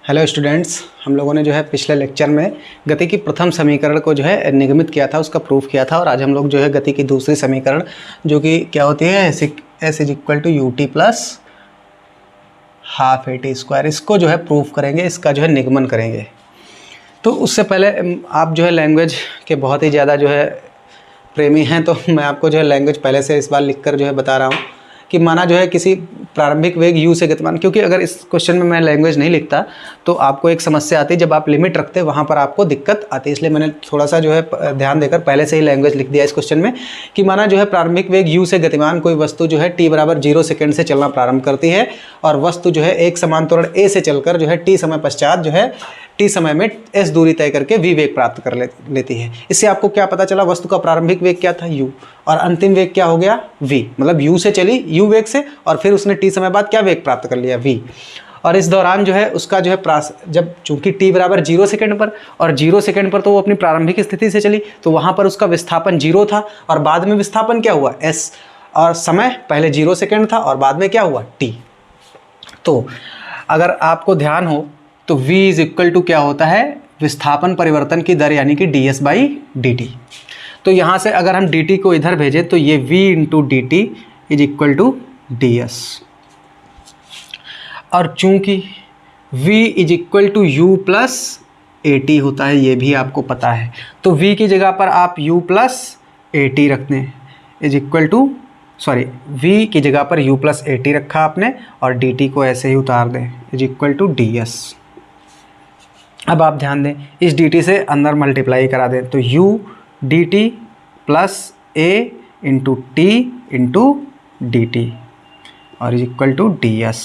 Hello students, हम लोगों ने जो है पिछले लेक्चर में गति की प्रथम समीकरण को जो है निगमित किया था, उसका प्रूफ किया था। और आज हम लोग जो है गति की दूसरी समीकरण जो कि क्या होती है S is equal to u t plus half a t square, इसको जो है प्रूफ करेंगे, इसका जो है निगमन करेंगे। तो उससे पहले आप जो है लैंग्वेज के बहुत ही ज़्यादा जो है प्रेमी हैं, तो मैं आपको जो है लैंग्वेज पहले से इस बार लिख कर जो है बता रहा हूँ कि माना जो है किसी प्रारंभिक वेग u से गतिमान, क्योंकि अगर इस क्वेश्चन में मैं लैंग्वेज नहीं लिखता तो आपको एक समस्या आती है, जब आप लिमिट रखते वहाँ पर आपको दिक्कत आती है। इसलिए मैंने थोड़ा सा जो है ध्यान देकर पहले से ही लैंग्वेज लिख दिया इस क्वेश्चन में कि माना जो है प्रारंभिक वेग u से गतिमान कोई वस्तु जो है t बराबर 0 सेकेंड से चलना प्रारंभ करती है और वस्तु जो है एक समान त्वरण a से चलकर जो है t समय पश्चात जो है t समय में s दूरी तय करके v वेग प्राप्त कर लेती है। इससे आपको क्या पता चला, वस्तु का प्रारंभिक वेग क्या था u और अंतिम वेग क्या हो गया v, मतलब u से चली u वेग से और फिर उसने t समय बाद क्या वेग प्राप्त कर लिया v। और इस दौरान जो है उसका जो है जब चूंकि t बराबर 0 सेकेंड पर और 0 सेकेंड पर तो वो अपनी प्रारंभिक स्थिति से चली, तो वहाँ पर उसका विस्थापन 0 था और बाद में विस्थापन क्या हुआ s, और समय पहले 0 सेकेंड था और बाद में क्या हुआ t। तो अगर आपको ध्यान हो तो v इज इक्वल टू क्या होता है, विस्थापन परिवर्तन की दर यानी कि ds बाई dt। तो यहाँ से अगर हम dt को इधर भेजें तो ये v into d t is equal to ds। और चूंकि v is equal to u plus a t होता है, ये भी आपको पता है, तो v की जगह पर आप u प्लस ए टी रखते हैं इज इक्वल टू v की जगह पर u प्लस ए टी रखा आपने और dt को ऐसे ही उतार दें इज इक्वल टू ds। अब आप ध्यान दें, इस dt से अंदर मल्टीप्लाई करा दें तो u dt plus a into T into d T और इज इक्वल टू ds।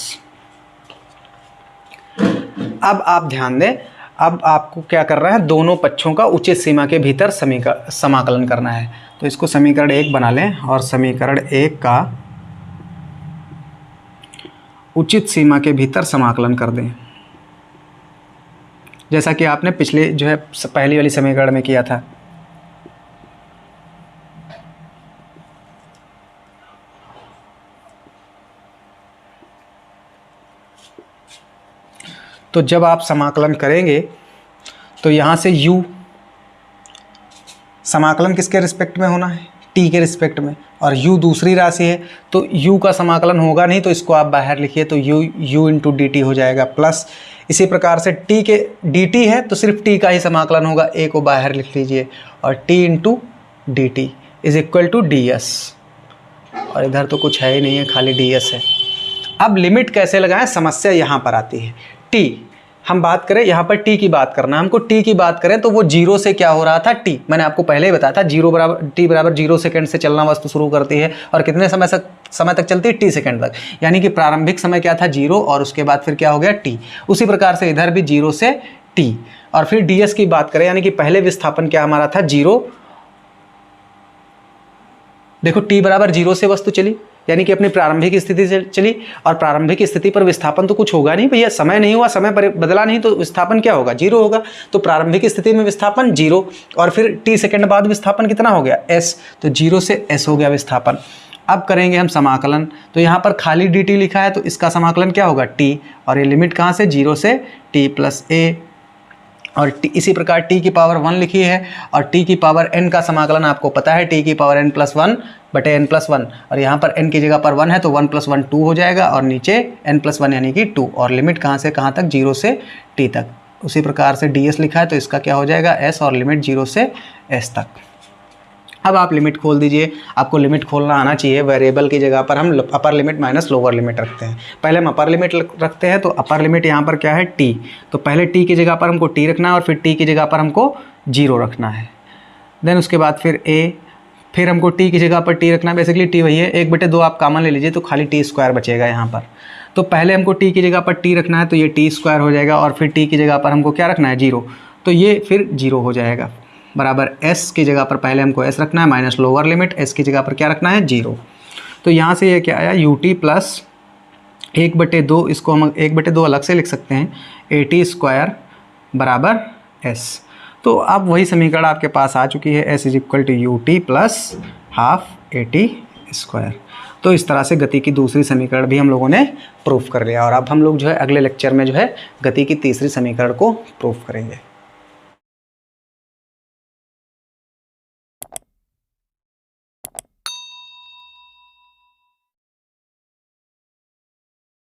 अब आप ध्यान दें, अब आपको क्या कर रहा है, दोनों पक्षों का उचित सीमा के भीतर समाकलन करना है। तो इसको समीकरण 1 बना लें और समीकरण 1 का उचित सीमा के भीतर समाकलन कर दें, जैसा कि आपने पिछले जो है पहली वाली समीकरण में किया था। तो जब आप समाकलन करेंगे तो यहाँ से u, समाकलन किसके रिस्पेक्ट में होना है, t के रिस्पेक्ट में, और u दूसरी राशि है तो u का समाकलन होगा नहीं, तो इसको आप बाहर लिखिए तो u इंटू डी टी हो जाएगा प्लस, इसी प्रकार से t के dt है तो सिर्फ t का ही समाकलन होगा, a को बाहर लिख लीजिए और t into d t is equal to ds। और इधर तो कुछ है ही नहीं है, खाली ds है। अब लिमिट कैसे लगाएं, समस्या यहाँ पर आती है। t हम बात करें, यहाँ पर t की बात करना है हमको, t की बात करें तो वो 0 से क्या हो रहा था, t मैंने आपको पहले ही बताया था t बराबर 0 सेकेंड से चलना वस्तु शुरू करती है और कितने समय तक चलती है, t सेकेंड तक, यानी कि प्रारंभिक समय क्या था 0 और उसके बाद फिर क्या हो गया t। उसी प्रकार से इधर भी 0 से t। और फिर ds की बात करें, यानी कि पहले विस्थापन क्या हमारा था 0, देखो t बराबर 0 से वस्तु चली यानी कि अपनी प्रारंभिक स्थिति से चली और प्रारंभिक स्थिति पर विस्थापन तो कुछ होगा नहीं भैया, समय नहीं हुआ, समय पर बदला नहीं तो विस्थापन क्या होगा, 0 होगा। तो प्रारंभिक स्थिति में विस्थापन 0 और फिर t सेकेंड बाद विस्थापन कितना हो गया s, तो 0 से s हो गया विस्थापन। अब करेंगे हम समाकलन, तो यहाँ पर खाली dt लिखा है तो इसका समाकलन क्या होगा t, और ये लिमिट कहाँ से 0 से t प्लस a, और इसी प्रकार t की पावर 1 लिखी है और t की पावर n का समाकलन आपको पता है, t की पावर n प्लस 1 बटे n प्लस 1, और यहाँ पर n की जगह पर 1 है तो 1 प्लस 1 2 हो जाएगा और नीचे n प्लस 1 यानी कि 2, और लिमिट कहाँ से कहाँ तक, 0 से t तक। उसी प्रकार से ds लिखा है तो इसका क्या हो जाएगा s और लिमिट 0 से s तक। अब आप लिमिट खोल दीजिए, आपको लिमिट खोलना आना चाहिए। वेरिएबल की जगह पर हम upper limit minus lower limit रखते हैं। पहले हम अपर लिमिट रखते हैं तो अपर लिमिट यहाँ पर क्या है t, तो पहले t की जगह पर हमको t रखना है और फिर t की जगह पर हमको 0 रखना है। देन उसके बाद फिर a, फिर हमको t की जगह पर t रखना है, बेसिकली t वही है, 1/2 आप कॉमन ले लीजिए तो खाली t स्क्वायर बचेगा यहाँ पर। तो पहले हमको t की जगह पर t रखना है तो ये t स्क्वायर हो जाएगा और फिर t की जगह पर हमको क्या रखना है 0, तो ये फिर 0 हो जाएगा बराबर s की जगह पर पहले हमको s रखना है माइनस लोअर लिमिट, s की जगह पर क्या रखना है 0। तो यहाँ से ये क्या आया ut प्लस 1/2, इसको हम 1/2 अलग से लिख सकते हैं, at स्क्वायर बराबर s। तो अब वही समीकरण आपके पास आ चुकी है, s is equal to u t plus half a t square. तो इस तरह से गति की दूसरी समीकरण भी हम लोगों ने प्रूफ कर लिया और अब हम लोग जो है अगले लेक्चर में जो है गति की तीसरी समीकरण को प्रूफ करेंगे।